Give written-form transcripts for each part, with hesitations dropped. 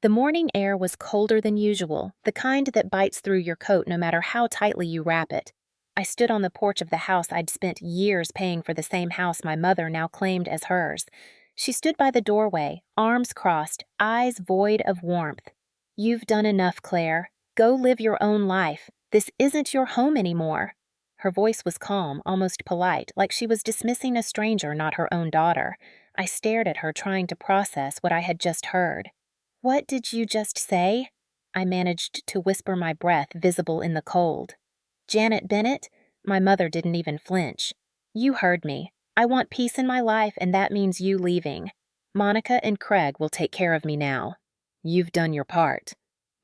The morning air was colder than usual, the kind that bites through your coat no matter how tightly you wrap it. I stood on the porch of the house I'd spent years paying for, the same house my mother now claimed as hers. She stood by the doorway, arms crossed, eyes void of warmth. "You've done enough, Claire. Go live your own life. This isn't your home anymore." Her voice was calm, almost polite, like she was dismissing a stranger, not her own daughter. I stared at her, trying to process what I had just heard. "What did you just say?" I managed to whisper, my breath visible in the cold. "Janet Bennett?" My mother didn't even flinch. "You heard me. I want peace in my life, and that means you leaving. Monica and Craig will take care of me now. You've done your part."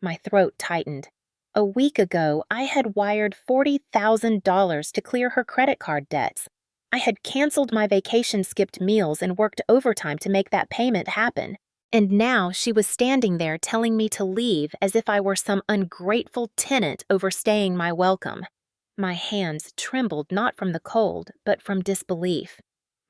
My throat tightened. A week ago, I had wired $40,000 to clear her credit card debts. I had canceled my vacation, skipped meals, and worked overtime to make that payment happen. And now she was standing there telling me to leave as if I were some ungrateful tenant overstaying my welcome. My hands trembled, not from the cold, but from disbelief.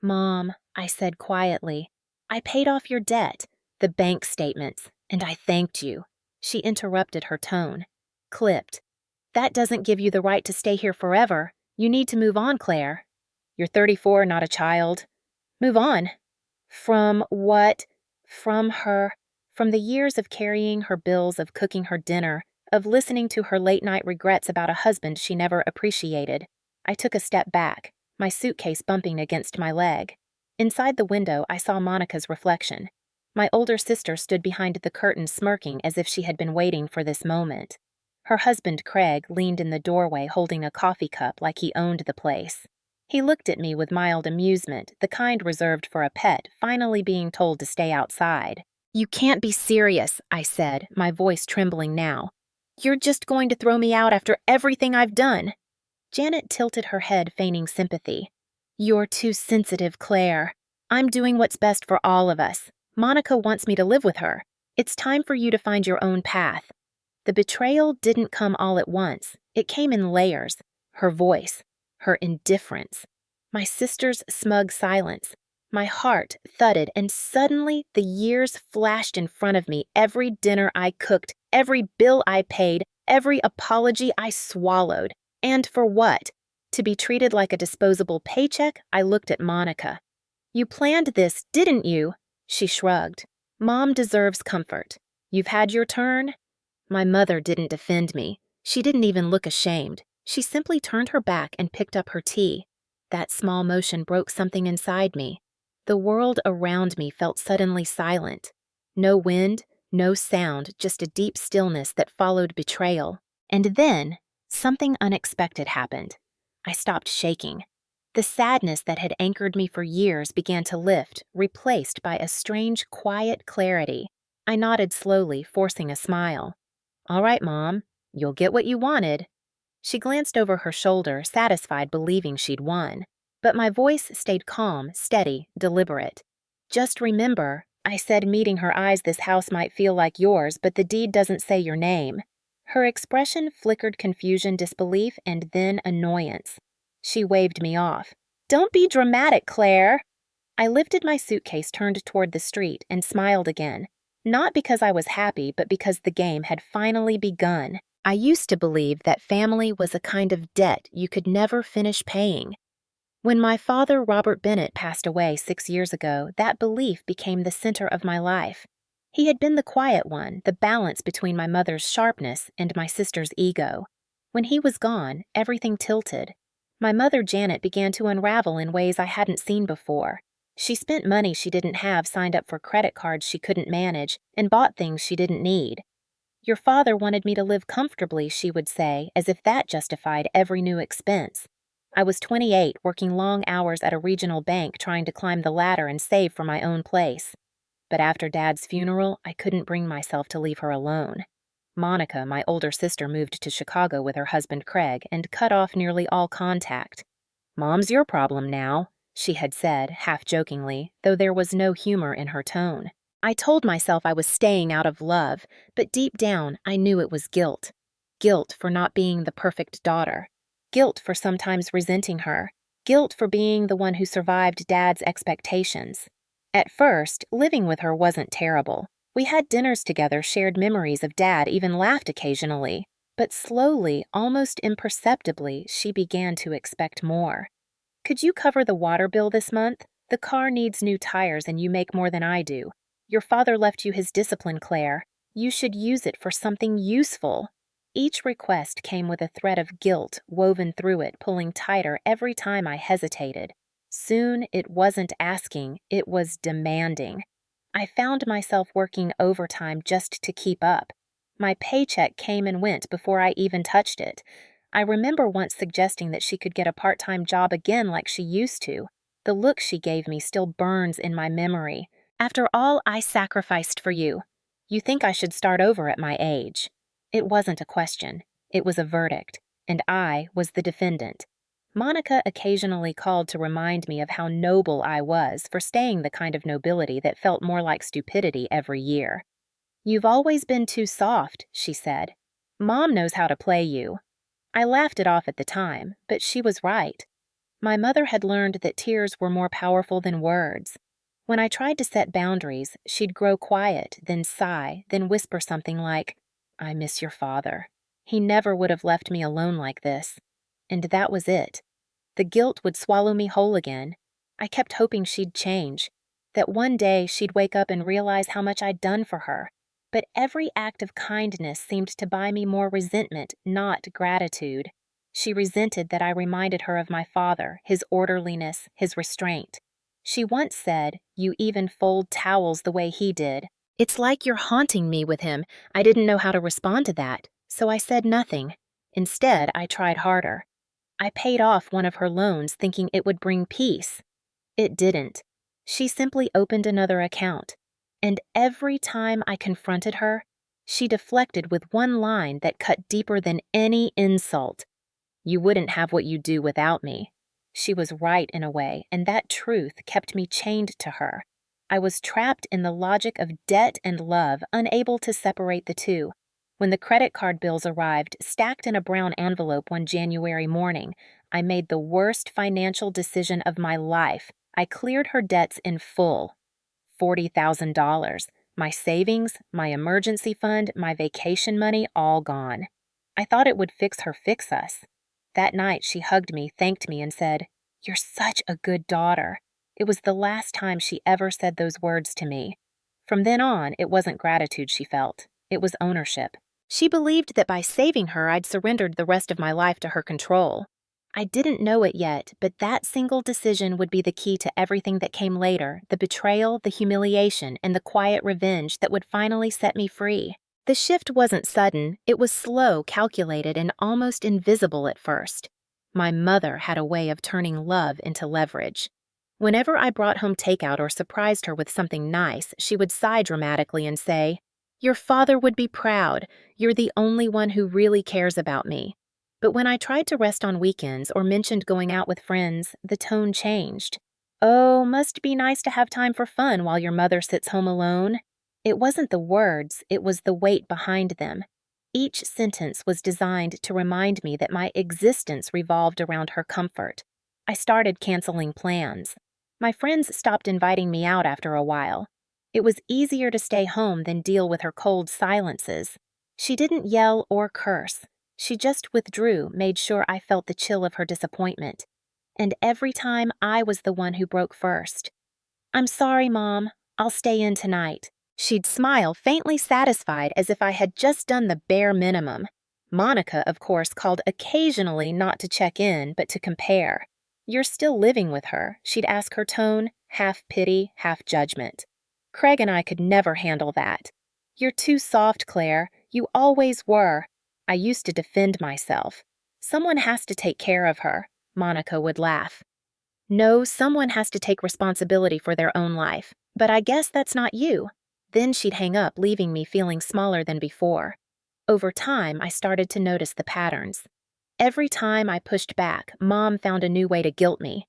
"Mom," I said quietly, "I paid off your debt, the bank statements, and I thanked you." She interrupted, her tone clipped. "That doesn't give you the right to stay here forever. You need to move on, Claire. You're 34, not a child. Move on." From what? From her. From the years of carrying her bills, of cooking her dinner, of listening to her late-night regrets about a husband she never appreciated. I took a step back, my suitcase bumping against my leg. Inside the window, I saw Monica's reflection. My older sister stood behind the curtain, smirking as if she had been waiting for this moment. Her husband, Craig, leaned in the doorway holding a coffee cup like he owned the place. He looked at me with mild amusement, the kind reserved for a pet finally being told to stay outside. "You can't be serious," I said, my voice trembling now. "You're just going to throw me out after everything I've done?" Janet tilted her head, feigning sympathy. "You're too sensitive, Claire. I'm doing what's best for all of us. Monica wants me to live with her. It's time for you to find your own path." The betrayal didn't come all at once. It came in layers. Her voice, her indifference, my sister's smug silence. My heart thudded, and suddenly the years flashed in front of me. Every dinner I cooked, every bill I paid, every apology I swallowed. And for what? To be treated like a disposable paycheck? I looked at Monica. "You planned this, didn't you?" She shrugged. "Mom deserves comfort. You've had your turn." My mother didn't defend me. She didn't even look ashamed. She simply turned her back and picked up her tea. That small motion broke something inside me. The world around me felt suddenly silent. No wind, no sound, just a deep stillness that followed betrayal. And then, something unexpected happened. I stopped shaking. The sadness that had anchored me for years began to lift, replaced by a strange, quiet clarity. I nodded slowly, forcing a smile. "All right, Mom. You'll get what you wanted." She glanced over her shoulder, satisfied, believing she'd won. But my voice stayed calm, steady, deliberate. "Just remember," I said, meeting her eyes, "this house might feel like yours, but the deed doesn't say your name." Her expression flickered confusion, disbelief, and then annoyance. She waved me off. "Don't be dramatic, Claire." I lifted my suitcase, turned toward the street, and smiled again. Not because I was happy, but because the game had finally begun. I used to believe that family was a kind of debt you could never finish paying. When my father, Robert Bennett, passed away 6 years ago, that belief became the center of my life. He had been the quiet one, the balance between my mother's sharpness and my sister's ego. When he was gone, everything tilted. My mother, Janet, began to unravel in ways I hadn't seen before. She spent money she didn't have, signed up for credit cards she couldn't manage, and bought things she didn't need. "Your father wanted me to live comfortably," she would say, as if that justified every new expense. I was 28, working long hours at a regional bank, trying to climb the ladder and save for my own place. But after Dad's funeral, I couldn't bring myself to leave her alone. Monica, my older sister, moved to Chicago with her husband Craig and cut off nearly all contact. "Mom's your problem now," she had said, half-jokingly, though there was no humor in her tone. I told myself I was staying out of love, but deep down I knew it was guilt. Guilt for not being the perfect daughter. Guilt for sometimes resenting her. Guilt for being the one who survived Dad's expectations. At first, living with her wasn't terrible. We had dinners together, shared memories of Dad, even laughed occasionally. But slowly, almost imperceptibly, she began to expect more. "Could you cover the water bill this month? The car needs new tires and you make more than I do. Your father left you his discipline, Claire. You should use it for something useful." Each request came with a thread of guilt woven through it, pulling tighter every time I hesitated. Soon it wasn't asking, it was demanding. I found myself working overtime just to keep up. My paycheck came and went before I even touched it. I remember once suggesting that she could get a part-time job again like she used to. The look she gave me still burns in my memory. "After all I sacrificed for you, you think I should start over at my age?" It wasn't a question. It was a verdict, and I was the defendant. Monica occasionally called to remind me of how noble I was for staying the kind of nobility that felt more like stupidity every year. "You've always been too soft," she said. "Mom knows how to play you." I laughed it off at the time, but she was right. My mother had learned that tears were more powerful than words. When I tried to set boundaries, she'd grow quiet, then sigh, then whisper something like, "I miss your father. He never would have left me alone like this." And that was it. The guilt would swallow me whole again. I kept hoping she'd change, that one day she'd wake up and realize how much I'd done for her. But every act of kindness seemed to buy me more resentment, not gratitude. She resented that I reminded her of my father, his orderliness, his restraint. She once said, "You even fold towels the way he did." "It's like you're haunting me with him." I didn't know how to respond to that, so I said nothing. Instead, I tried harder. I paid off one of her loans thinking it would bring peace. It didn't. She simply opened another account. And every time I confronted her, she deflected with one line that cut deeper than any insult. "You wouldn't have what you do without me." She was right in a way, and that truth kept me chained to her. I was trapped in the logic of debt and love, unable to separate the two. When the credit card bills arrived, stacked in a brown envelope one January morning, I made the worst financial decision of my life. I cleared her debts in full. $40,000. My savings, my emergency fund, my vacation money, all gone. I thought it would fix us. That night she hugged me, thanked me, and said, "You're such a good daughter." It was the last time she ever said those words to me. From then on, it wasn't gratitude she felt. It was ownership. She believed that by saving her, I'd surrendered the rest of my life to her control. I didn't know it yet, but that single decision would be the key to everything that came later, the betrayal, the humiliation, and the quiet revenge that would finally set me free. The shift wasn't sudden, it was slow, calculated, and almost invisible at first. My mother had a way of turning love into leverage. Whenever I brought home takeout or surprised her with something nice, she would sigh dramatically and say, "Your father would be proud. You're the only one who really cares about me." But when I tried to rest on weekends or mentioned going out with friends, the tone changed. "Oh, must be nice to have time for fun while your mother sits home alone." It wasn't the words, it was the weight behind them. Each sentence was designed to remind me that my existence revolved around her comfort. I started canceling plans. My friends stopped inviting me out after a while. It was easier to stay home than deal with her cold silences. She didn't yell or curse. She just withdrew, made sure I felt the chill of her disappointment. And every time I was the one who broke first. "I'm sorry, Mom. I'll stay in tonight." She'd smile, faintly satisfied, as if I had just done the bare minimum. Monica, of course, called occasionally not to check in, but to compare. "You're still living with her," she'd ask, her tone, half pity, half judgment. Craig and I could never handle that. "You're too soft, Claire. You always were." I used to defend myself. "Someone has to take care of her," Monica would laugh. "No, someone has to take responsibility for their own life. But I guess that's not you." Then she'd hang up, leaving me feeling smaller than before. Over time, I started to notice the patterns. Every time I pushed back, Mom found a new way to guilt me.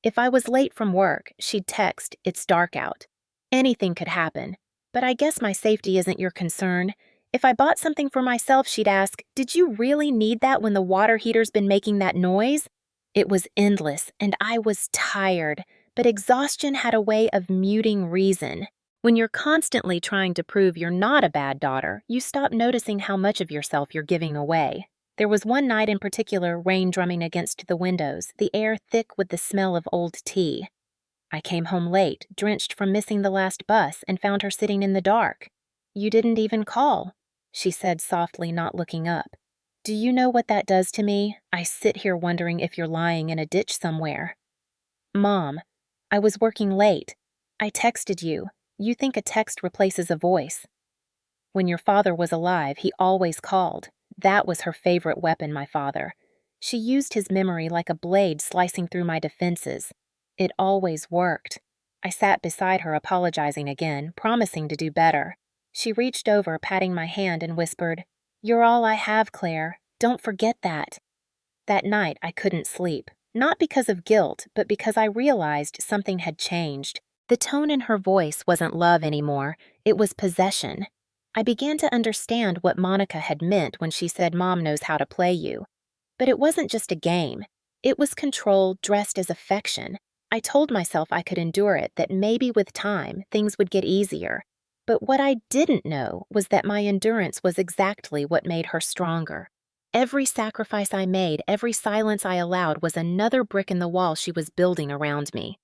If I was late from work, she'd text, "It's dark out." Anything could happen. "But I guess my safety isn't your concern." If I bought something for myself, she'd ask, "Did you really need that when the water heater's been making that noise?" It was endless, and I was tired, but exhaustion had a way of muting reason. When you're constantly trying to prove you're not a bad daughter, you stop noticing how much of yourself you're giving away. There was one night in particular, rain drumming against the windows, the air thick with the smell of old tea. I came home late, drenched from missing the last bus, and found her sitting in the dark. "You didn't even call," she said softly, not looking up. "Do you know what that does to me? I sit here wondering if you're lying in a ditch somewhere." "Mom, I was working late. I texted you. You think a text replaces a voice." "When your father was alive, he always called. That was her favorite weapon, my father. She used his memory like a blade slicing through my defenses. It always worked." I sat beside her, apologizing again, promising to do better. She reached over, patting my hand, and whispered, "You're all I have, Claire. Don't forget that." That night, I couldn't sleep. Not because of guilt, but because I realized something had changed. The tone in her voice wasn't love anymore. It was possession. I began to understand what Monica had meant when she said Mom knows how to play you. But it wasn't just a game. It was control dressed as affection. I told myself I could endure it, that maybe with time, things would get easier. But what I didn't know was that my endurance was exactly what made her stronger. Every sacrifice I made, every silence I allowed was another brick in the wall she was building around me.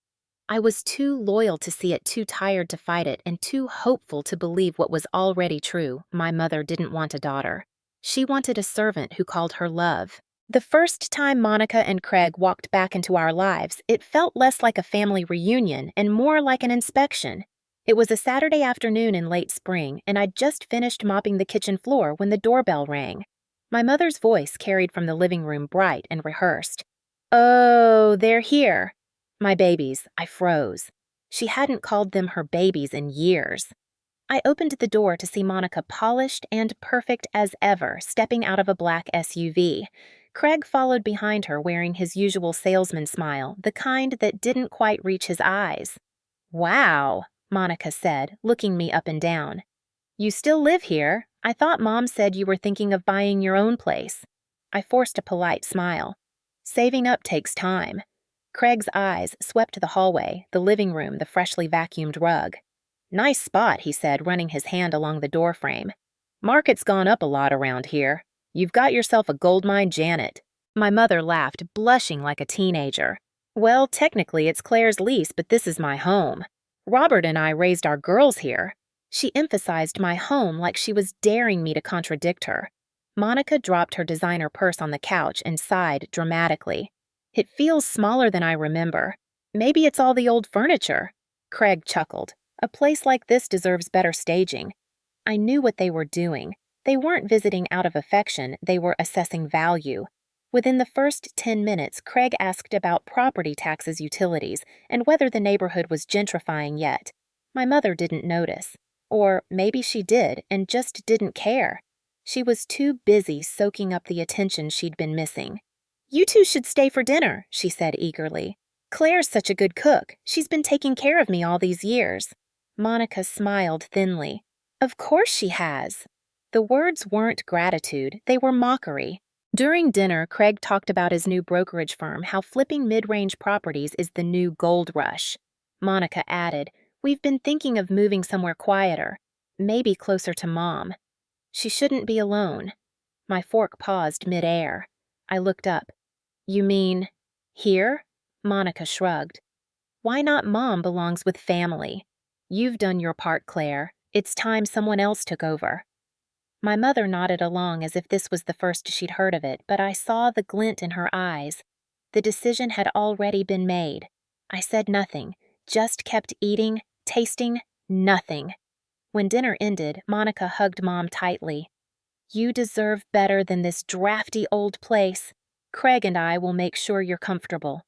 I was too loyal to see it, too tired to fight it, and too hopeful to believe what was already true. My mother didn't want a daughter. She wanted a servant who called her love. The first time Monica and Craig walked back into our lives, it felt less like a family reunion and more like an inspection. It was a Saturday afternoon in late spring, and I'd just finished mopping the kitchen floor when the doorbell rang. My mother's voice carried from the living room, bright and rehearsed. "Oh, they're here." My babies, I froze. She hadn't called them her babies in years. I opened the door to see Monica, polished and perfect as ever, stepping out of a black SUV. Craig followed behind her, wearing his usual salesman smile, the kind that didn't quite reach his eyes. "Wow," Monica said, looking me up and down. "You still live here? I thought Mom said you were thinking of buying your own place." I forced a polite smile. "Saving up takes time." Craig's eyes swept the hallway, the living room, the freshly vacuumed rug. "Nice spot," he said, running his hand along the doorframe. "Market's gone up a lot around here. You've got yourself a goldmine, Janet." My mother laughed, blushing like a teenager. "Well, technically it's Claire's lease, but this is my home. Robert and I raised our girls here." She emphasized my home like she was daring me to contradict her. Monica dropped her designer purse on the couch and sighed dramatically. "It feels smaller than I remember. Maybe it's all the old furniture." Craig chuckled. "A place like this deserves better staging." I knew what they were doing. They weren't visiting out of affection, they were assessing value. Within the first 10 minutes, Craig asked about property taxes, utilities, and whether the neighborhood was gentrifying yet. My mother didn't notice. Or maybe she did and just didn't care. She was too busy soaking up the attention she'd been missing. "You two should stay for dinner," she said eagerly. "Claire's such a good cook. She's been taking care of me all these years." Monica smiled thinly. "Of course she has." The words weren't gratitude, they were mockery. During dinner, Craig talked about his new brokerage firm, how flipping mid-range properties is the new gold rush. Monica added, "We've been thinking of moving somewhere quieter, maybe closer to Mom. She shouldn't be alone." My fork paused mid-air. I looked up. "You mean here?" Monica shrugged. "Why not? Mom belongs with family. You've done your part, Claire. It's time someone else took over." My mother nodded along as if this was the first she'd heard of it, but I saw the glint in her eyes. The decision had already been made. I said nothing, just kept eating, tasting, nothing. When dinner ended, Monica hugged Mom tightly. "You deserve better than this drafty old place. Craig and I will make sure you're comfortable."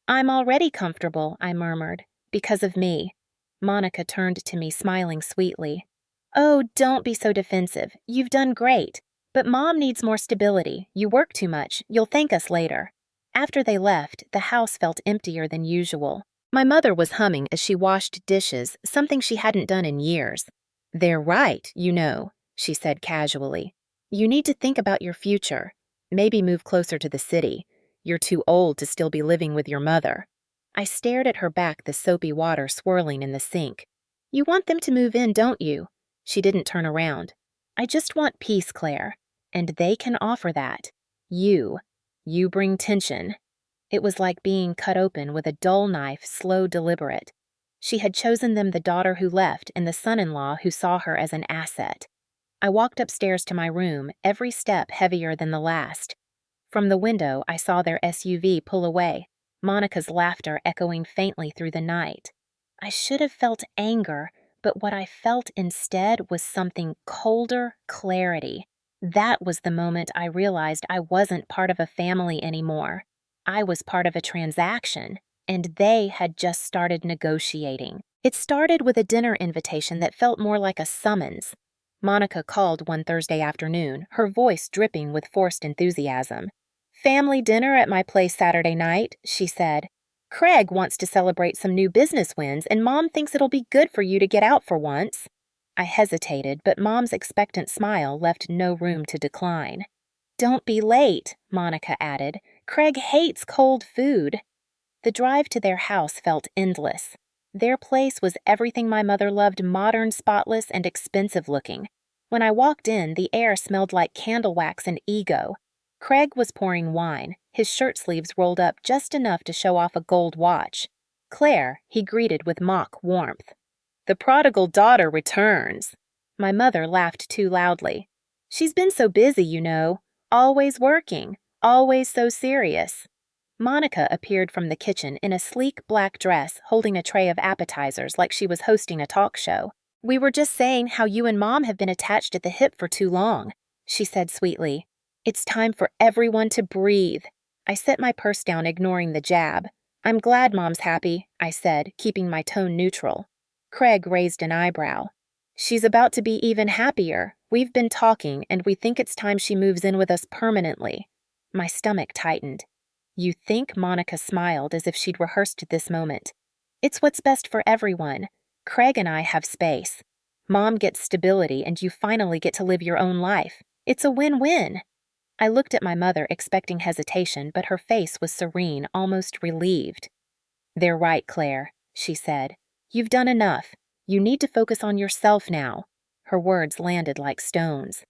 "I'm already comfortable," I murmured, "because of me." Monica turned to me, smiling sweetly. "Oh, don't be so defensive. You've done great. But Mom needs more stability. You work too much. You'll thank us later." After they left, the house felt emptier than usual. My mother was humming as she washed dishes, something she hadn't done in years. "They're right, you know," she said casually. "You need to think about your future. Maybe move closer to the city. You're too old to still be living with your mother." I stared at her back, the soapy water swirling in the sink. You want them to move in, don't you? She didn't turn around. I just want peace, Claire. And they can offer that. You. You bring tension. It was like being cut open with a dull knife, slow, deliberate. She had chosen them the daughter who left and the son-in-law who saw her as an asset. I walked upstairs to my room, every step heavier than the last. From the window, I saw their SUV pull away, Monica's laughter echoing faintly through the night. I should have felt anger, but what I felt instead was something colder, clarity. That was the moment I realized I wasn't part of a family anymore. I was part of a transaction, and they had just started negotiating. It started with a dinner invitation that felt more like a summons. Monica called one Thursday afternoon, her voice dripping with forced enthusiasm. "Family dinner at my place Saturday night," she said. "Craig wants to celebrate some new business wins, and Mom thinks it'll be good for you to get out for once." I hesitated, but Mom's expectant smile left no room to decline. "Don't be late," Monica added. "Craig hates cold food." The drive to their house felt endless. Their place was everything my mother loved, modern, spotless, and expensive-looking. When I walked in, the air smelled like candle wax and ego. Craig was pouring wine, his shirt sleeves rolled up just enough to show off a gold watch. Claire, he greeted with mock warmth. "The prodigal daughter returns." My mother laughed too loudly. "She's been so busy, you know. Always working, always so serious." Monica appeared from the kitchen in a sleek black dress, holding a tray of appetizers like she was hosting a talk show. "We were just saying how you and Mom have been attached at the hip for too long," she said sweetly. "It's time for everyone to breathe." I set my purse down, ignoring the jab. "I'm glad Mom's happy," I said, keeping my tone neutral. Craig raised an eyebrow. "She's about to be even happier. We've been talking, and we think it's time she moves in with us permanently." My stomach tightened. "You think?" Monica smiled as if she'd rehearsed this moment. "It's what's best for everyone. Craig and I have space. Mom gets stability, and you finally get to live your own life. It's a win-win." I looked at my mother, expecting hesitation, but her face was serene, almost relieved. "They're right, Claire," she said. "You've done enough. You need to focus on yourself now." Her words landed like stones.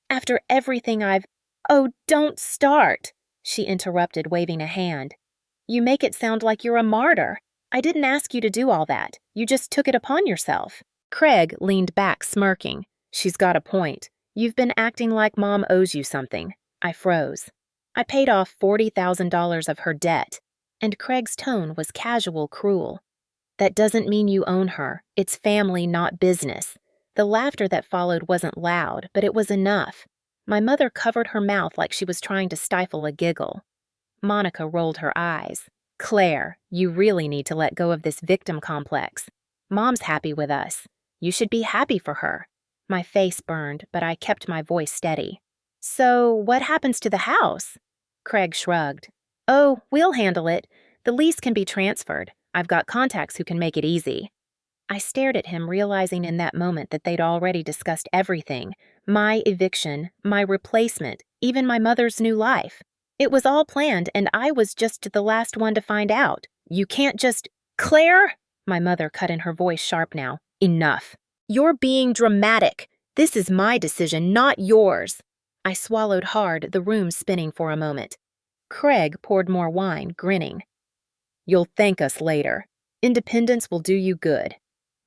"After everything I've—" "Oh, don't start," she interrupted, waving a hand. "You make it sound like you're a martyr. I didn't ask you to do all that. You just took it upon yourself." Craig leaned back, smirking. "She's got a point. You've been acting like Mom owes you something." I froze. "I paid off $40,000 of her debt." And Craig's tone was casual, cruel. "That doesn't mean you own her. It's family, not business." The laughter that followed wasn't loud, but it was enough. My mother covered her mouth like she was trying to stifle a giggle. Monica rolled her eyes. "Claire, you really need to let go of this victim complex. Mom's happy with us. You should be happy for her." My face burned, but I kept my voice steady. "So, what happens to the house?" Craig shrugged. "Oh, we'll handle it. The lease can be transferred. I've got contacts who can make it easy." I stared at him, realizing in that moment that they'd already discussed everything. My eviction, my replacement, even my mother's new life. It was all planned, and I was just the last one to find out. "You can't just—" "Claire!" My mother cut in, her voice sharp now. "Enough. You're being dramatic. This is my decision, not yours." I swallowed hard, the room spinning for a moment. Craig poured more wine, grinning. "You'll thank us later. Independence will do you good."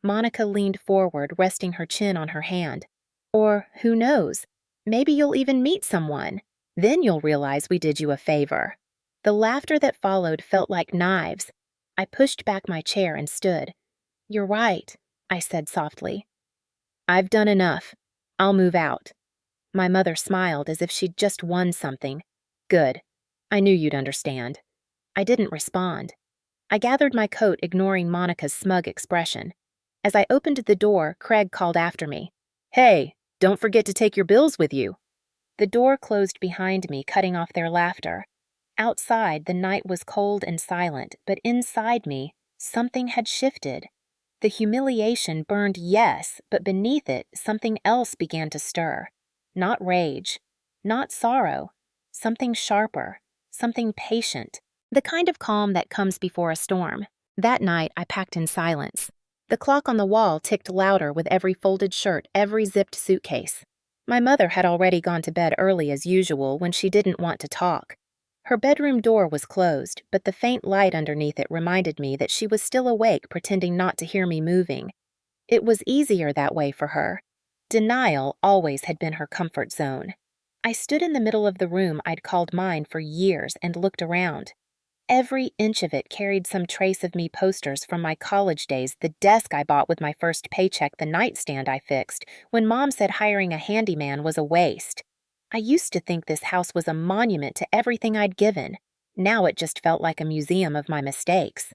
Monica leaned forward, resting her chin on her hand. "Or, who knows, maybe you'll even meet someone. Then you'll realize we did you a favor." The laughter that followed felt like knives. I pushed back my chair and stood. "You're right," I said softly. "I've done enough. I'll move out." My mother smiled as if she'd just won something. "Good. I knew you'd understand." I didn't respond. I gathered my coat, ignoring Monica's smug expression. As I opened the door, Craig called after me. "Hey, don't forget to take your bills with you." The door closed behind me, cutting off their laughter. Outside, the night was cold and silent, but inside me, something had shifted. The humiliation burned, yes, but beneath it, something else began to stir. Not rage, not sorrow, something sharper, something patient. The kind of calm that comes before a storm. That night, I packed in silence. The clock on the wall ticked louder with every folded shirt, every zipped suitcase. My mother had already gone to bed early as usual when she didn't want to talk. Her bedroom door was closed, but the faint light underneath it reminded me that she was still awake, pretending not to hear me moving. It was easier that way for her. Denial always had been her comfort zone. I stood in the middle of the room I'd called mine for years and looked around. Every inch of it carried some trace of me: posters from my college days, the desk I bought with my first paycheck, the nightstand I fixed when Mom said hiring a handyman was a waste. I used to think this house was a monument to everything I'd given. Now it just felt like a museum of my mistakes.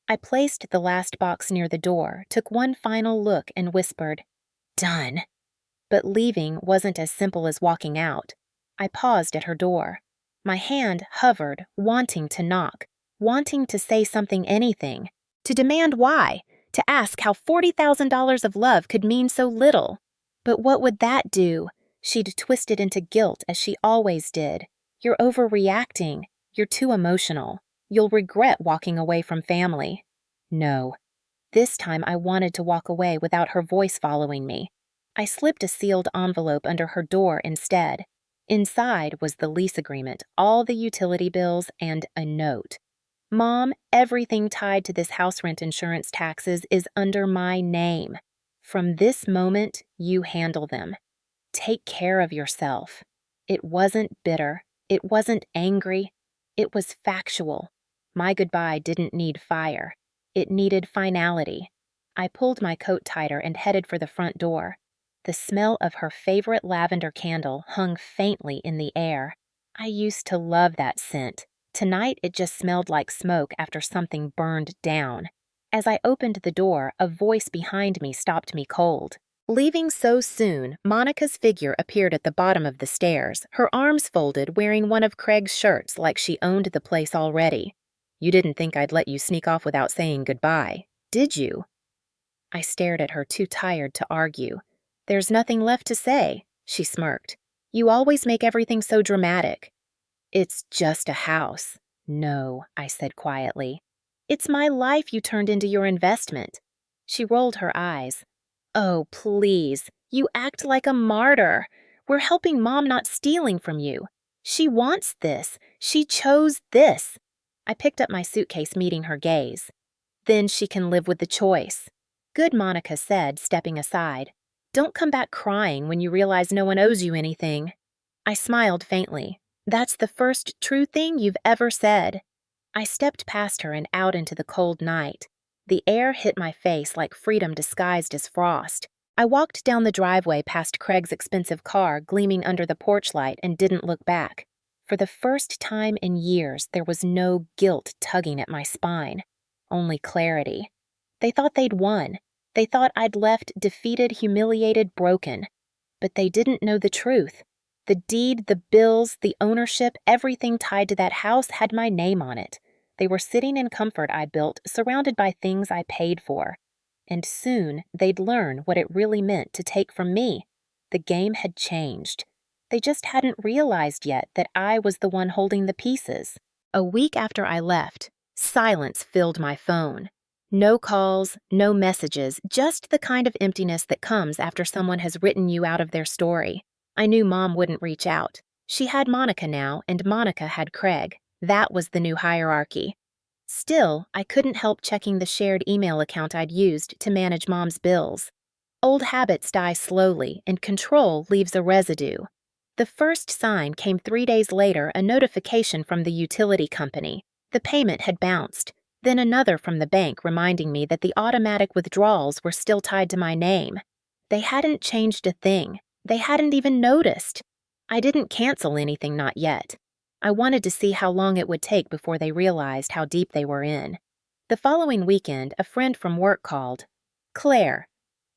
I placed the last box near the door, took one final look, and whispered, "Done." But leaving wasn't as simple as walking out. I paused at her door. My hand hovered, wanting to knock, wanting to say something, anything, to demand why, to ask how $40,000 of love could mean so little. But what would that do? She'd twist it into guilt, as she always did. "You're overreacting. You're too emotional. You'll regret walking away from family." No. This time I wanted to walk away without her voice following me. I slipped a sealed envelope under her door instead. Inside was the lease agreement, all the utility bills, and a note. "Mom, everything tied to this house rent insurance taxes is under my name. From this moment, you handle them. Take care of yourself." It wasn't bitter. It wasn't angry. It was factual. My goodbye didn't need fire. It needed finality. I pulled my coat tighter and headed for the front door. The smell of her favorite lavender candle hung faintly in the air. I used to love that scent. Tonight it just smelled like smoke after something burned down. As I opened the door, a voice behind me stopped me cold. Leaving so soon, Monica's figure appeared at the bottom of the stairs, her arms folded, wearing one of Craig's shirts like she owned the place already. "You didn't think I'd let you sneak off without saying goodbye, did you?" I stared at her, too tired to argue. "There's nothing left to say," she smirked. "You always make everything so dramatic." "It's just a house." "No," I said quietly. "It's my life you turned into your investment." She rolled her eyes. "Oh, please. You act like a martyr. We're helping Mom, not stealing from you. She wants this. She chose this." I picked up my suitcase, meeting her gaze. "Then she can live with the choice." "Good," Monica said, stepping aside. "Don't come back crying when you realize no one owes you anything." I smiled faintly. "That's the first true thing you've ever said." I stepped past her and out into the cold night. The air hit my face like freedom disguised as frost. I walked down the driveway past Craig's expensive car gleaming under the porch light and didn't look back. For the first time in years, there was no guilt tugging at my spine. Only clarity. They thought they'd won. They thought I'd left defeated, humiliated, broken. But they didn't know the truth. The deed, the bills, the ownership, everything tied to that house had my name on it. They were sitting in comfort I built, surrounded by things I paid for. And soon they'd learn what it really meant to take from me. The game had changed. They just hadn't realized yet that I was the one holding the pieces. A week after I left, silence filled my phone. No calls, no messages, just the kind of emptiness that comes after someone has written you out of their story. I knew Mom wouldn't reach out. She had Monica now, and Monica had Craig. That was the new hierarchy. Still, I couldn't help checking the shared email account I'd used to manage Mom's bills. Old habits die slowly, and control leaves a residue. The first sign came 3 days later, a notification from the utility company. The payment had bounced. Then another from the bank reminding me that the automatic withdrawals were still tied to my name. They hadn't changed a thing. They hadn't even noticed. I didn't cancel anything, not yet. I wanted to see how long it would take before they realized how deep they were in. The following weekend, a friend from work called. "Claire,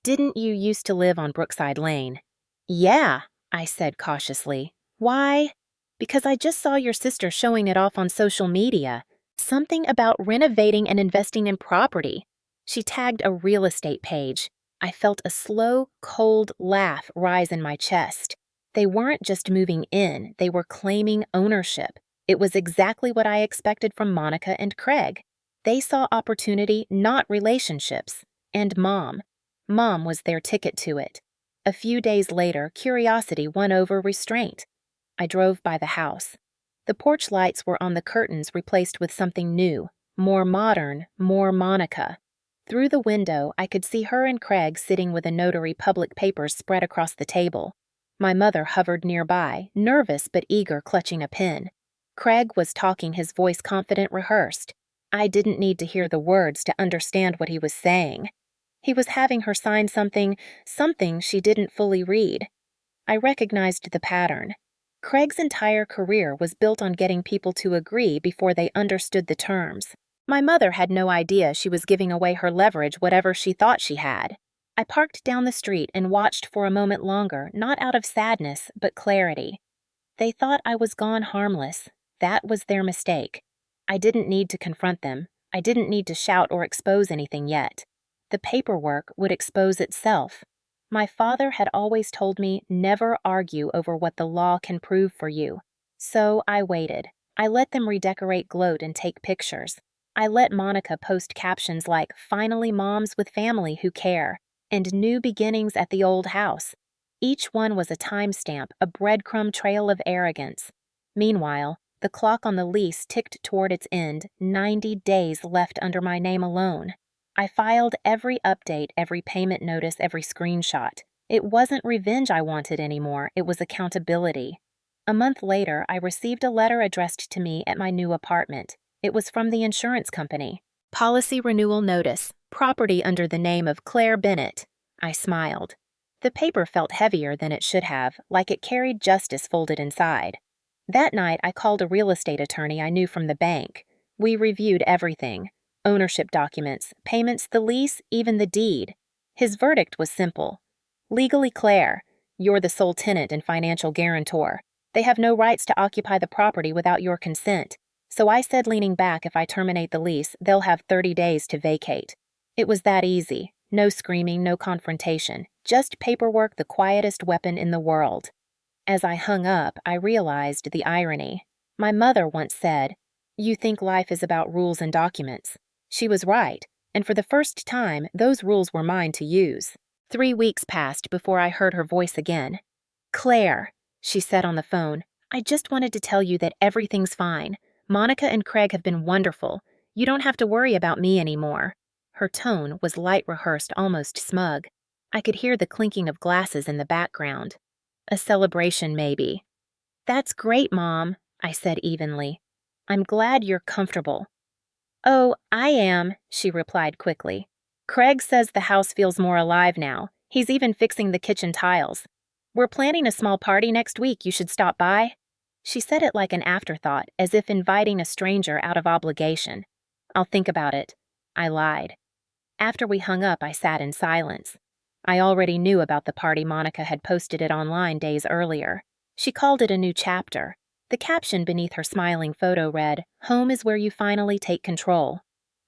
didn't you used to live on Brookside Lane?" "Yeah," I said cautiously. "Why?" "Because I just saw your sister showing it off on social media. Something about renovating and investing in property." She tagged a real estate page. I felt a slow, cold laugh rise in my chest. They weren't just moving in, they were claiming ownership. It was exactly what I expected from Monica and Craig. They saw opportunity, not relationships. And Mom. Mom was their ticket to it. A few days later, curiosity won over restraint. I drove by the house. The porch lights were on the curtains replaced with something new, more modern, more Monica. Through the window, I could see her and Craig sitting with a notary public papers spread across the table. My mother hovered nearby, nervous but eager, clutching a pen. Craig was talking, his voice confident, rehearsed. I didn't need to hear the words to understand what he was saying. He was having her sign something she didn't fully read. I recognized the pattern. Craig's entire career was built on getting people to agree before they understood the terms. My mother had no idea she was giving away her leverage, whatever she thought she had. I parked down the street and watched for a moment longer, not out of sadness, but clarity. They thought I was gone harmless. That was their mistake. I didn't need to confront them. I didn't need to shout or expose anything yet. The paperwork would expose itself. My father had always told me never argue over what the law can prove for you. So I waited. I let them redecorate, gloat, and take pictures. I let Monica post captions like, "Finally moms with family who care," and "New beginnings at the old house." Each one was a timestamp, a breadcrumb trail of arrogance. Meanwhile, the clock on the lease ticked toward its end, 90 days left under my name alone. I filed every update, every payment notice, every screenshot. It wasn't revenge I wanted anymore, it was accountability. A month later, I received a letter addressed to me at my new apartment. It was from the insurance company. Policy renewal notice, property under the name of Claire Bennett. I smiled. The paper felt heavier than it should have, like it carried justice folded inside. That night, I called a real estate attorney I knew from the bank. We reviewed everything. Ownership documents, payments, the lease, even the deed. His verdict was simple. Legally, Claire, you're the sole tenant and financial guarantor. They have no rights to occupy the property without your consent. So I said, leaning back, if I terminate the lease, they'll have 30 days to vacate. It was that easy. No screaming, no confrontation. Just paperwork, the quietest weapon in the world. As I hung up, I realized the irony. My mother once said, "You think life is about rules and documents." She was right, and for the first time, those rules were mine to use. 3 weeks passed before I heard her voice again. "Claire," she said on the phone, "I just wanted to tell you that everything's fine. Monica and Craig have been wonderful. You don't have to worry about me anymore." Her tone was light, rehearsed, almost smug. I could hear the clinking of glasses in the background. A celebration, maybe. "That's great, Mom," I said evenly. "I'm glad you're comfortable." "Oh, I am," she replied quickly. "Craig says the house feels more alive now. He's even fixing the kitchen tiles. We're planning a small party next week. You should stop by." She said it like an afterthought, as if inviting a stranger out of obligation. "I'll think about it." I lied. After we hung up, I sat in silence. I already knew about the party. Monica had posted it online days earlier. She called it a new chapter. The caption beneath her smiling photo read, "Home is where you finally take control."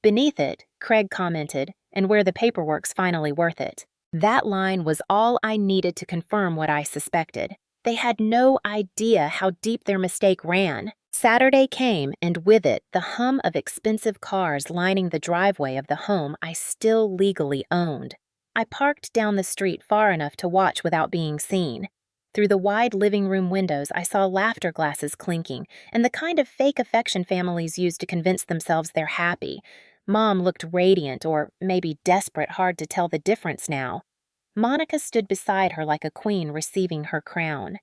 Beneath it, Craig commented, "And where the paperwork's finally worth it." That line was all I needed to confirm what I suspected. They had no idea how deep their mistake ran. Saturday came, and with it, the hum of expensive cars lining the driveway of the home I still legally owned. I parked down the street far enough to watch without being seen. Through the wide living room windows, I saw laughter glasses clinking, and the kind of fake affection families use to convince themselves they're happy. Mom looked radiant, or maybe desperate, hard to tell the difference now. Monica stood beside her like a queen receiving her crown.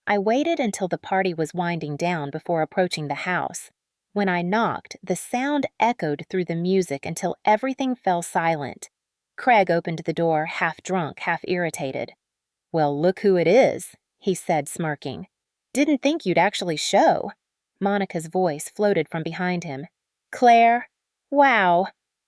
I waited until the party was winding down before approaching the house. When I knocked, the sound echoed through the music until everything fell silent. Craig opened the door, half drunk, half irritated. "Well, look who it is," he said, smirking. "Didn't think you'd actually show." Monica's voice floated from behind him. "Claire? Wow.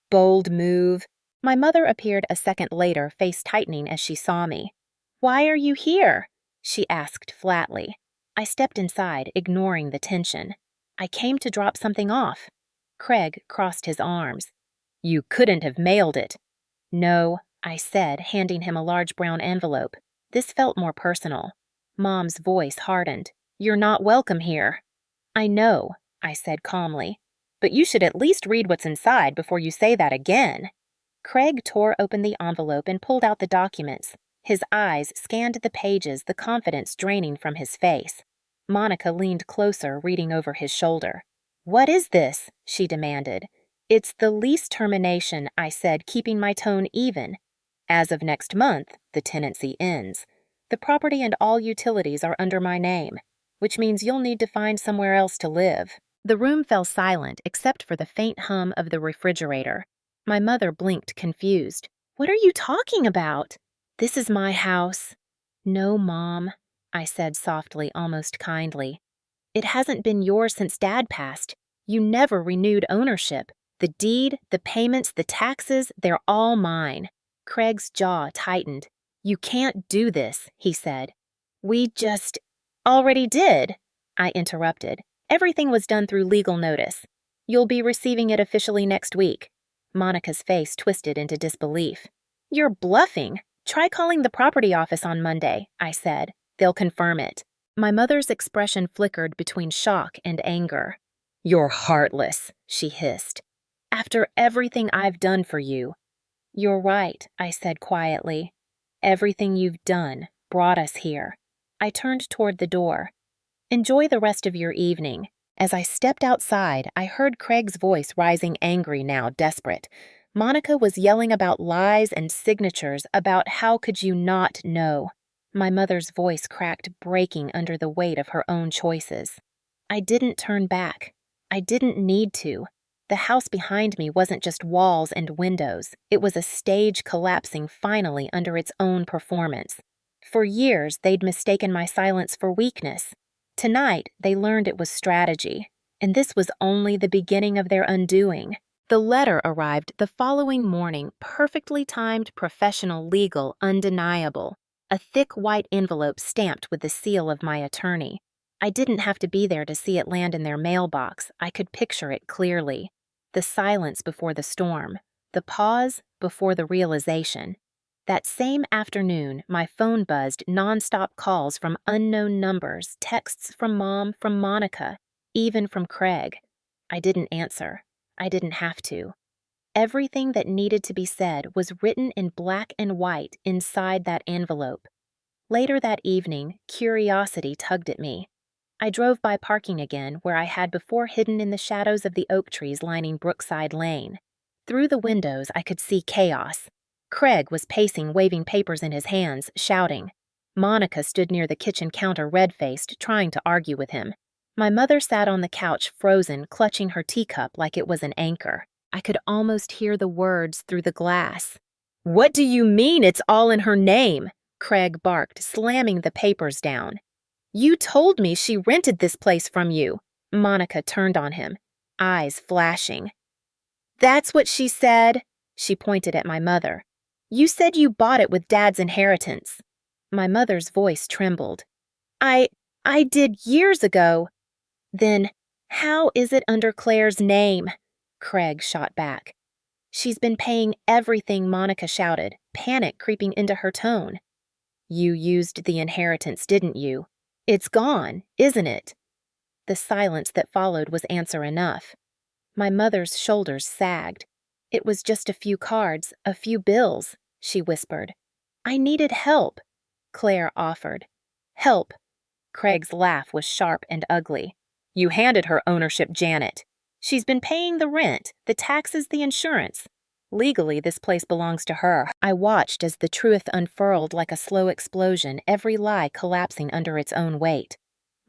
Bold move." My mother appeared a second later, face tightening as she saw me. "Why are you here?" she asked flatly. I stepped inside, ignoring the tension. "I came to drop something off." Craig crossed his arms. "You couldn't have mailed it." "No," I said, handing him a large brown envelope. This felt more personal. Mom's voice hardened. "You're not welcome here." "I know," I said calmly. "But you should at least read what's inside before you say that again." Craig tore open the envelope and pulled out the documents. His eyes scanned the pages, the confidence draining from his face. Monica leaned closer, reading over his shoulder. "What is this?" she demanded. "It's the lease termination," I said, keeping my tone even. "As of next month, the tenancy ends. The property and all utilities are under my name, which means you'll need to find somewhere else to live." The room fell silent except for the faint hum of the refrigerator. My mother blinked, confused. "What are you talking about?" "This is my house." "No, Mom," I said softly, almost kindly. "It hasn't been yours since Dad passed. You never renewed ownership. The deed, the payments, the taxes, they're all mine." Craig's jaw tightened. "You can't do this," he said. "We just already did," I interrupted. "Everything was done through legal notice. You'll be receiving it officially next week." Monica's face twisted into disbelief. "You're bluffing. Try calling the property office on Monday," I said. "They'll confirm it." My mother's expression flickered between shock and anger. "You're heartless," she hissed. "After everything I've done for you." "You're right," I said quietly. "Everything you've done brought us here." I turned toward the door. "Enjoy the rest of your evening." As I stepped outside, I heard Craig's voice rising angry now, desperate. Monica was yelling about lies and signatures, about how could you not know. My mother's voice cracked, breaking under the weight of her own choices. I didn't turn back. I didn't need to. The house behind me wasn't just walls and windows. It was a stage collapsing finally under its own performance. For years, they'd mistaken my silence for weakness. Tonight, they learned it was strategy, and this was only the beginning of their undoing. The letter arrived the following morning, perfectly timed, professional, legal, undeniable. A thick white envelope stamped with the seal of my attorney. I didn't have to be there to see it land in their mailbox. I could picture it clearly. The silence before the storm. The pause before the realization. That same afternoon, my phone buzzed nonstop calls from unknown numbers, texts from Mom, from Monica, even from Craig. I didn't answer. I didn't have to. Everything that needed to be said was written in black and white inside that envelope. Later that evening, curiosity tugged at me. I drove by parking again, where I had before hidden in the shadows of the oak trees lining Brookside Lane. Through the windows, I could see chaos. Craig was pacing, waving papers in his hands, shouting. Monica stood near the kitchen counter, red-faced, trying to argue with him. My mother sat on the couch, frozen, clutching her teacup like it was an anchor. I could almost hear the words through the glass. "What do you mean it's all in her name?" Craig barked, slamming the papers down. "You told me she rented this place from you." Monica turned on him, eyes flashing. "That's what she said." She pointed at my mother. "You said you bought it with Dad's inheritance." My mother's voice trembled. I did years ago." "Then how is it under Claire's name?" Craig shot back. "She's been paying everything," Monica shouted, panic creeping into her tone. "You used the inheritance, didn't you? It's gone, isn't it?" The silence that followed was answer enough. My mother's shoulders sagged. "It was just a few cards, a few bills," she whispered. "I needed help," Claire offered. "Help." Craig's laugh was sharp and ugly. "You handed her ownership, Janet. She's been paying the rent, the taxes, the insurance. Legally, this place belongs to her." I watched as the truth unfurled like a slow explosion, every lie collapsing under its own weight.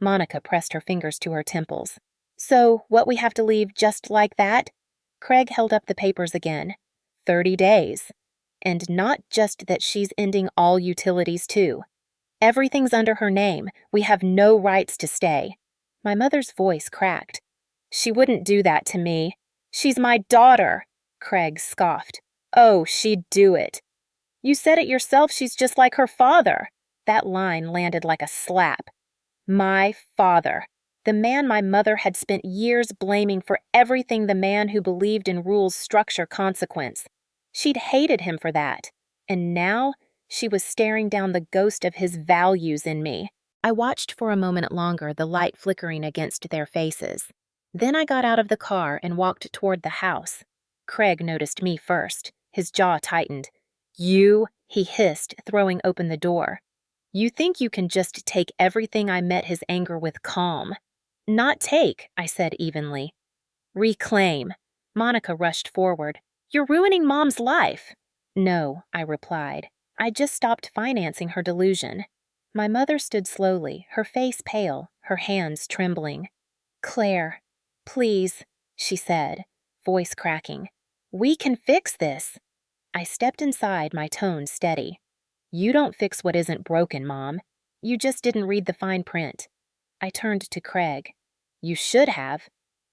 Monica pressed her fingers to her temples. "So, what, we have to leave just like that?" Craig held up the papers again. 30 days. And not just that, she's ending all utilities too. Everything's under her name. We have no rights to stay. My mother's voice cracked. "She wouldn't do that to me. She's my daughter," Craig scoffed. "Oh, she'd do it." "You said it yourself, she's just like her father." That line landed like a slap. My father. The man my mother had spent years blaming for everything, the man who believed in rules, structure, consequence. She'd hated him for that. And now she was staring down the ghost of his values in me. I watched for a moment longer, the light flickering against their faces. Then I got out of the car and walked toward the house. Craig noticed me first. His jaw tightened. You, he hissed, throwing open the door. You think you can just take everything? I met his anger with calm. Not take, I said evenly. Reclaim. Monica rushed forward. You're ruining Mom's life. No, I replied. I just stopped financing her delusion. My mother stood slowly, her face pale, her hands trembling. Claire, please, she said, voice cracking. We can fix this. I stepped inside, my tone steady. You don't fix what isn't broken, Mom. You just didn't read the fine print. I turned to Craig. You should have.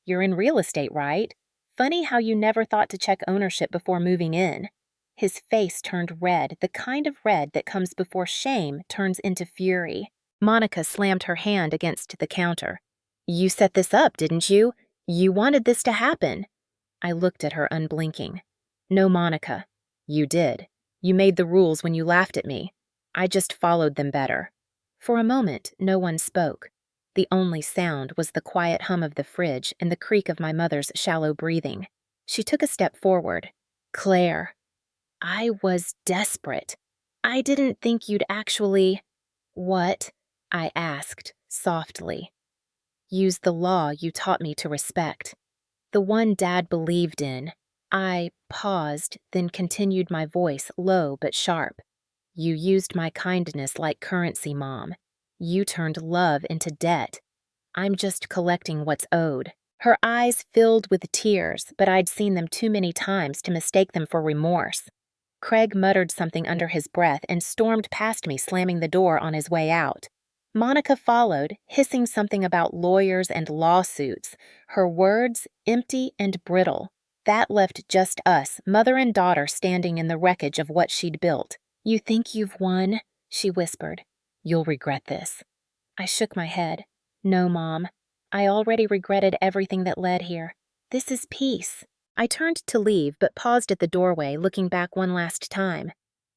You're in real estate, right? Funny how you never thought to check ownership before moving in. His face turned red, the kind of red that comes before shame turns into fury. Monica slammed her hand against the counter. You set this up, didn't you? You wanted this to happen. I looked at her unblinking. No, Monica. You did. You made the rules when you laughed at me. I just followed them better. For a moment, no one spoke. The only sound was the quiet hum of the fridge and the creak of my mother's shallow breathing. She took a step forward. Claire. I was desperate. I didn't think you'd actually… What? I asked, softly. Use the law you taught me to respect. The one Dad believed in. I paused, then continued, my voice low but sharp. You used my kindness like currency, Mom. You turned love into debt. I'm just collecting what's owed. Her eyes filled with tears, but I'd seen them too many times to mistake them for remorse. Craig muttered something under his breath and stormed past me, slamming the door on his way out. Monica followed, hissing something about lawyers and lawsuits, her words empty and brittle. That left just us, mother and daughter, standing in the wreckage of what she'd built. You think you've won? She whispered. You'll regret this. I shook my head. No, Mom. I already regretted everything that led here. This is peace. I turned to leave, but paused at the doorway, looking back one last time.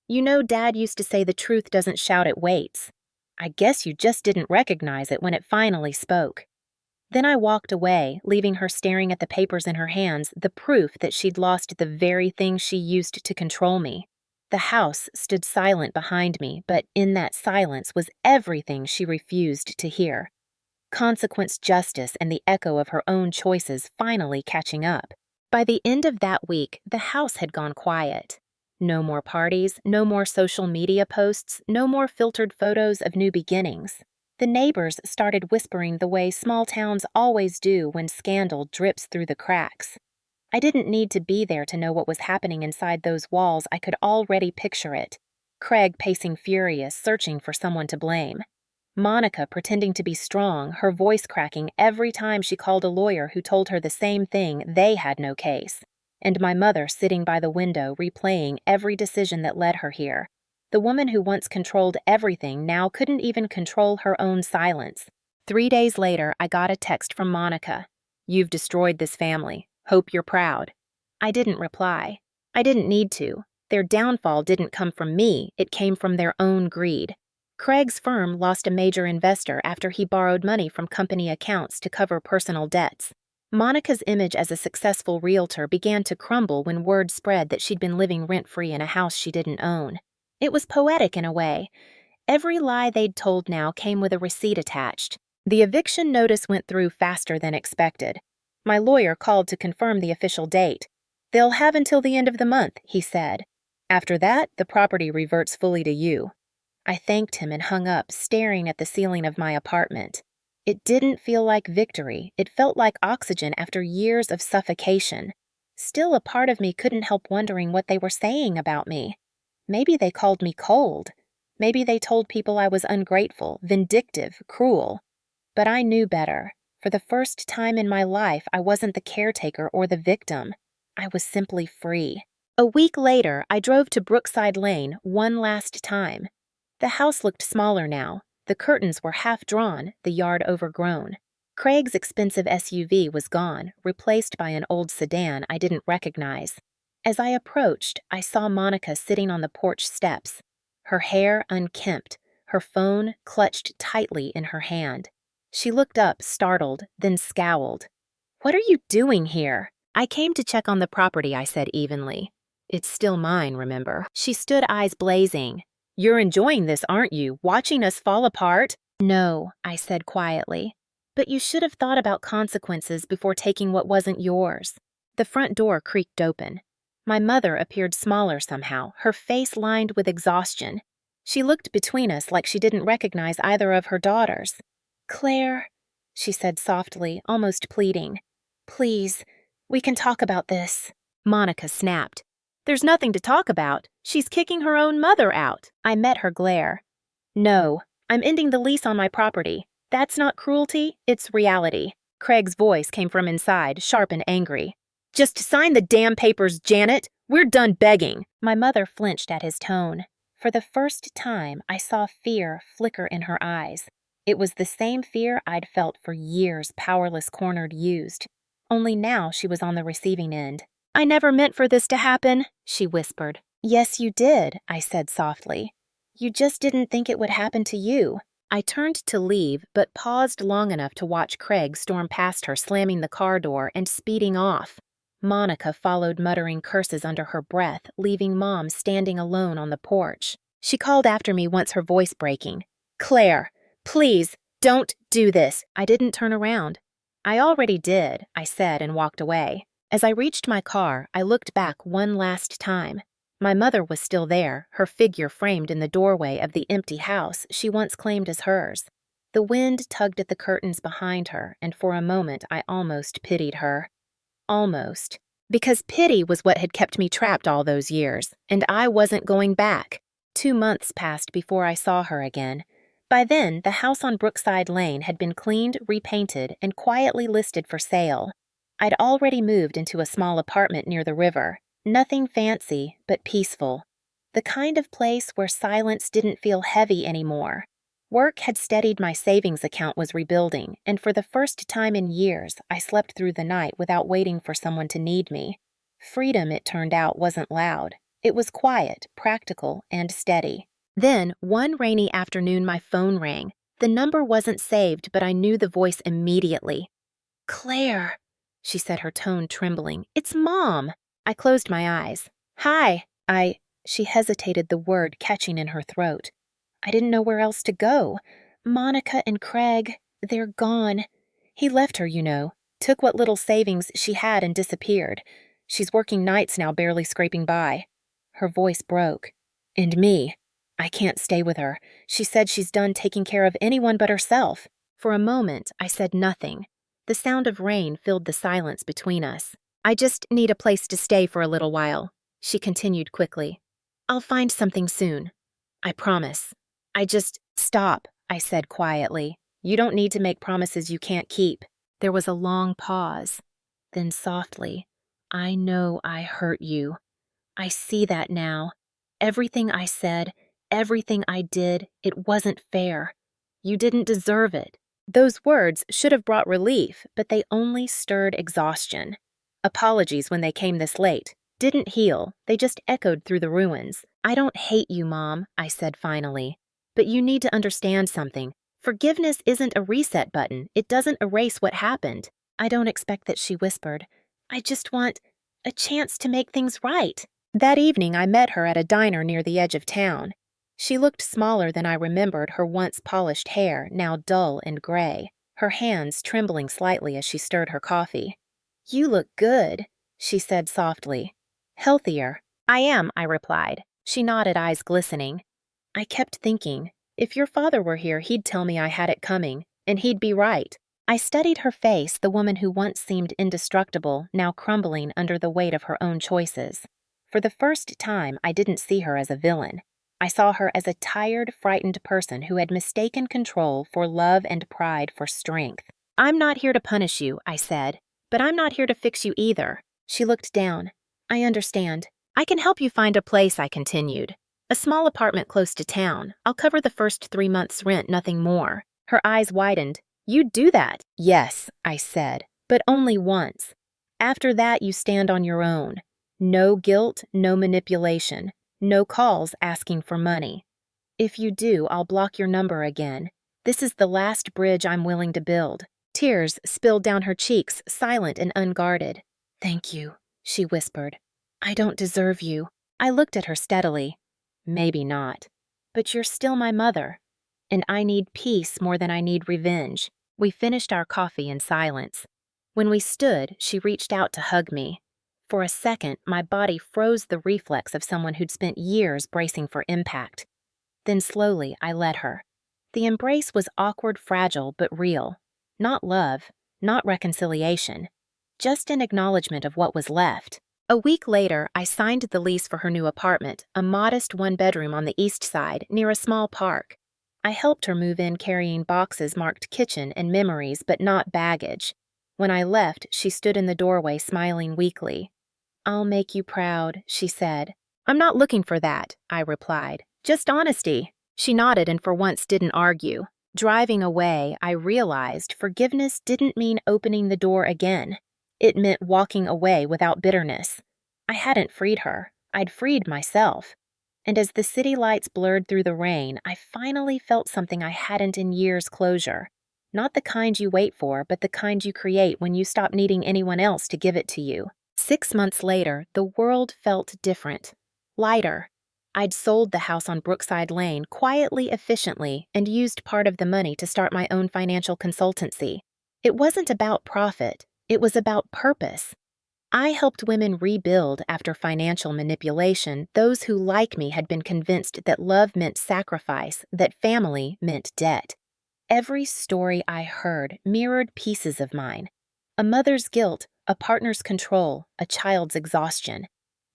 You know, Dad used to say the truth doesn't shout, it waits. I guess you just didn't recognize it when it finally spoke. Then I walked away, leaving her staring at the papers in her hands, the proof that she'd lost the very thing she used to control me. The house stood silent behind me, but in that silence was everything she refused to hear. Consequence, justice, and the echo of her own choices finally catching up. By the end of that week, the house had gone quiet. No more parties, no more social media posts, no more filtered photos of new beginnings. The neighbors started whispering the way small towns always do when scandal drips through the cracks. I didn't need to be there to know what was happening inside those walls. I could already picture it. Craig pacing furious, searching for someone to blame. Monica pretending to be strong, her voice cracking every time she called a lawyer who told her the same thing, they had no case. And my mother sitting by the window replaying every decision that led her here. The woman who once controlled everything now couldn't even control her own silence. 3 days later, I got a text from Monica. You've destroyed this family. Hope you're proud. I didn't reply. I didn't need to. Their downfall didn't come from me, it came from their own greed. Craig's firm lost a major investor after he borrowed money from company accounts to cover personal debts. Monica's image as a successful realtor began to crumble when word spread that she'd been living rent-free in a house she didn't own. It was poetic in a way. Every lie they'd told now came with a receipt attached. The eviction notice went through faster than expected. My lawyer called to confirm the official date. They'll have until the end of the month, he said. After that, the property reverts fully to you. I thanked him and hung up, staring at the ceiling of my apartment. It didn't feel like victory. It felt like oxygen after years of suffocation. Still, a part of me couldn't help wondering what they were saying about me. Maybe they called me cold. Maybe they told people I was ungrateful, vindictive, cruel. But I knew better. For the first time in my life, I wasn't the caretaker or the victim. I was simply free. A week later, I drove to Brookside Lane one last time. The house looked smaller now. The curtains were half drawn, the yard overgrown. Craig's expensive SUV was gone, replaced by an old sedan I didn't recognize. As I approached, I saw Monica sitting on the porch steps, her hair unkempt, her phone clutched tightly in her hand. She looked up, startled, then scowled. What are you doing here? I came to check on the property, I said evenly. It's still mine, remember? She stood, eyes blazing. You're enjoying this, aren't you? Watching us fall apart? No, I said quietly. But you should have thought about consequences before taking what wasn't yours. The front door creaked open. My mother appeared smaller somehow, her face lined with exhaustion. She looked between us like she didn't recognize either of her daughters. Claire, she said softly, almost pleading. Please, we can talk about this. Monica snapped. There's nothing to talk about. She's kicking her own mother out. I met her glare. No, I'm ending the lease on my property. That's not cruelty, it's reality. Craig's voice came from inside, sharp and angry. Just sign the damn papers, Janet. We're done begging. My mother flinched at his tone. For the first time, I saw fear flicker in her eyes. It was the same fear I'd felt for years, powerless, cornered, used. Only now she was on the receiving end. I never meant for this to happen, she whispered. Yes, you did, I said softly. You just didn't think it would happen to you. I turned to leave, but paused long enough to watch Craig storm past her, slamming the car door and speeding off. Monica followed, muttering curses under her breath, leaving Mom standing alone on the porch. She called after me, once her voice breaking. Claire, please, don't do this. I didn't turn around. I already did, I said and walked away. As I reached my car, I looked back one last time. My mother was still there, her figure framed in the doorway of the empty house she once claimed as hers. The wind tugged at the curtains behind her, and for a moment I almost pitied her. Almost. Because pity was what had kept me trapped all those years, and I wasn't going back. 2 months passed before I saw her again. By then, the house on Brookside Lane had been cleaned, repainted, and quietly listed for sale. I'd already moved into a small apartment near the river. Nothing fancy, but peaceful. The kind of place where silence didn't feel heavy anymore. Work had steadied, my savings account was rebuilding, and for the first time in years, I slept through the night without waiting for someone to need me. Freedom, it turned out, wasn't loud. It was quiet, practical, and steady. Then, one rainy afternoon, my phone rang. The number wasn't saved, but I knew the voice immediately. Claire, she said, her tone trembling. It's Mom. I closed my eyes. Hi. She hesitated, the word catching in her throat. I didn't know where else to go. Monica and Craig, they're gone. He left her, you know. Took what little savings she had and disappeared. She's working nights now, barely scraping by. Her voice broke. And me. I can't stay with her. She said she's done taking care of anyone but herself. For a moment, I said nothing. The sound of rain filled the silence between us. I just need a place to stay for a little while, she continued quickly. I'll find something soon. I promise. Stop, I said quietly. You don't need to make promises you can't keep. There was a long pause. Then softly, I know I hurt you. I see that now. Everything I said, everything I did, it wasn't fair. You didn't deserve it. Those words should have brought relief, but they only stirred exhaustion. Apologies when they came this late. Didn't heal, they just echoed through the ruins. I don't hate you, Mom, I said finally. But you need to understand something. Forgiveness isn't a reset button. It doesn't erase what happened. I don't expect that, she whispered. I just want a chance to make things right. That evening, I met her at a diner near the edge of town. She looked smaller than I remembered, her once polished hair now dull and gray, her hands trembling slightly as she stirred her coffee. You look good, she said softly. Healthier. I am, I replied. She nodded, eyes glistening. I kept thinking, if your father were here, he'd tell me I had it coming, and he'd be right. I studied her face, the woman who once seemed indestructible, now crumbling under the weight of her own choices. For the first time, I didn't see her as a villain. I saw her as a tired, frightened person who had mistaken control for love and pride for strength. I'm not here to punish you, I said, but I'm not here to fix you either. She looked down. I understand. I can help you find a place, I continued. A small apartment close to town. I'll cover the first 3 months' rent, nothing more. Her eyes widened. You'd do that? Yes, I said, but only once. After that, you stand on your own. No guilt, no manipulation. No calls asking for money. If you do, I'll block your number again. This is the last bridge I'm willing to build. Tears spilled down her cheeks, silent and unguarded. Thank you, she whispered. I don't deserve you. I looked at her steadily. Maybe not. But you're still my mother. And I need peace more than I need revenge. We finished our coffee in silence. When we stood, she reached out to hug me. For a second, my body froze the reflex of someone who'd spent years bracing for impact. Then slowly, I let her. The embrace was awkward, fragile, but real. Not love, not reconciliation. Just an acknowledgement of what was left. A week later, I signed the lease for her new apartment, a modest one-bedroom on the east side, near a small park. I helped her move in carrying boxes marked kitchen and memories, but not baggage. When I left, she stood in the doorway smiling weakly. "I'll make you proud," she said. "I'm not looking for that," I replied. "Just honesty." She nodded and for once didn't argue. Driving away, I realized forgiveness didn't mean opening the door again. It meant walking away without bitterness. I hadn't freed her. I'd freed myself. And as the city lights blurred through the rain, I finally felt something I hadn't in years: closure. Not the kind you wait for, but the kind you create when you stop needing anyone else to give it to you. 6 months later, the world felt different. Lighter. I'd sold the house on Brookside Lane quietly, efficiently, and used part of the money to start my own financial consultancy. It wasn't about profit. It was about purpose. I helped women rebuild after financial manipulation those who, like me, had been convinced that love meant sacrifice, that family meant debt. Every story I heard mirrored pieces of mine. A mother's guilt, a partner's control, a child's exhaustion.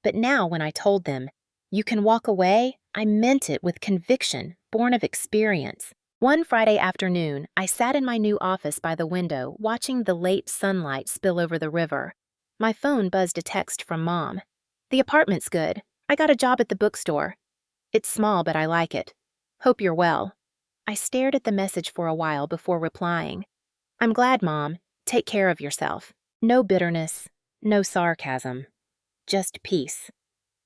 But now when I told them, "You can walk away," I meant it with conviction, born of experience. One Friday afternoon, I sat in my new office by the window, watching the late sunlight spill over the river. My phone buzzed a text from Mom. "The apartment's good. I got a job at the bookstore. It's small, but I like it. Hope you're well." I stared at the message for a while before replying. "I'm glad, Mom. Take care of yourself." No bitterness, no sarcasm. Just peace.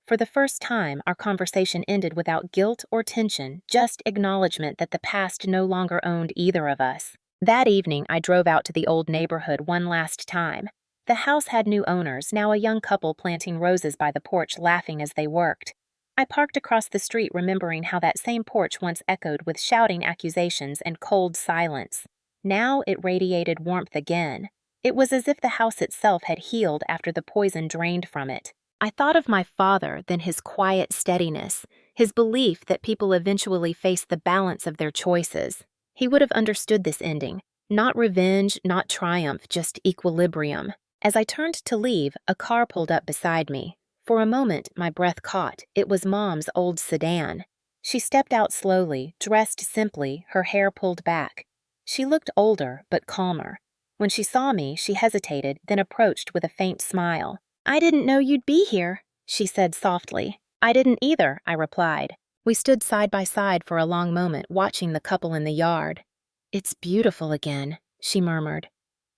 For the first time, our conversation ended without guilt or tension, just acknowledgement that the past no longer owned either of us. That evening, I drove out to the old neighborhood one last time. The house had new owners, now a young couple planting roses by the porch, laughing as they worked. I parked across the street, remembering how that same porch once echoed with shouting accusations and cold silence. Now it radiated warmth again. It was as if the house itself had healed after the poison drained from it. I thought of my father, then his quiet steadiness, his belief that people eventually face the balance of their choices. He would have understood this ending. Not revenge, not triumph, just equilibrium. As I turned to leave, a car pulled up beside me. For a moment, my breath caught. It was Mom's old sedan. She stepped out slowly, dressed simply, her hair pulled back. She looked older, but calmer. When she saw me, she hesitated, then approached with a faint smile. "I didn't know you'd be here," she said softly. "I didn't either," I replied. We stood side by side for a long moment, watching the couple in the yard. "It's beautiful again," she murmured.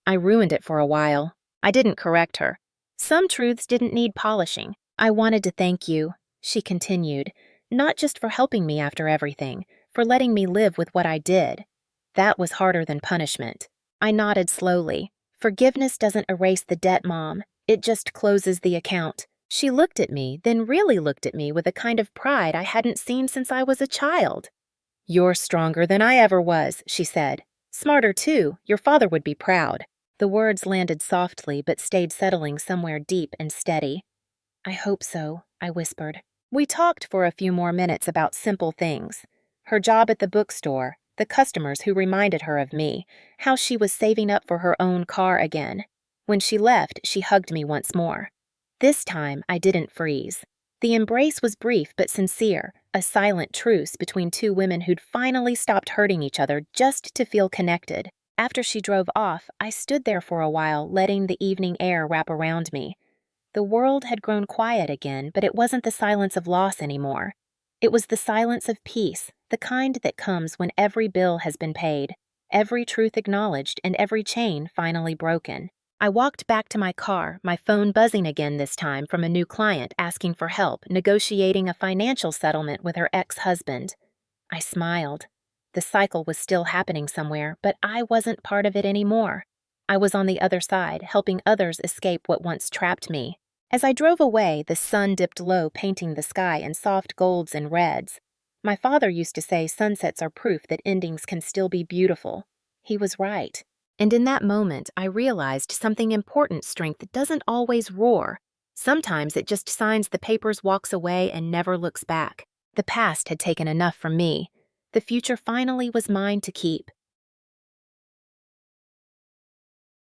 I ruined it for a while. I didn't correct her. Some truths didn't need polishing. "I wanted to thank you," she continued, "not just for helping me after everything, for letting me live with what I did. That was harder than punishment." I nodded slowly. "Forgiveness doesn't erase the debt, Mom. It just closes the account." She looked at me, then really looked at me with a kind of pride I hadn't seen since I was a child. "You're stronger than I ever was," she said. "Smarter, too. Your father would be proud." The words landed softly but stayed settling somewhere deep and steady. "I hope so," I whispered. We talked for a few more minutes about simple things. Her job at the bookstore, the customers who reminded her of me, how she was saving up for her own car again. When she left, she hugged me once more. This time, I didn't freeze. The embrace was brief but sincere, a silent truce between two women who'd finally stopped hurting each other just to feel connected. After she drove off, I stood there for a while, letting the evening air wrap around me. The world had grown quiet again, but it wasn't the silence of loss anymore. It was the silence of peace, the kind that comes when every bill has been paid, every truth acknowledged, and every chain finally broken. I walked back to my car, my phone buzzing again this time from a new client asking for help negotiating a financial settlement with her ex-husband. I smiled. The cycle was still happening somewhere, but I wasn't part of it anymore. I was on the other side, helping others escape what once trapped me. As I drove away, the sun dipped low, painting the sky in soft golds and reds. My father used to say sunsets are proof that endings can still be beautiful. He was right. And in that moment, I realized something important: strength doesn't always roar. Sometimes it just signs the papers, walks away, and never looks back. The past had taken enough from me. The future finally was mine to keep.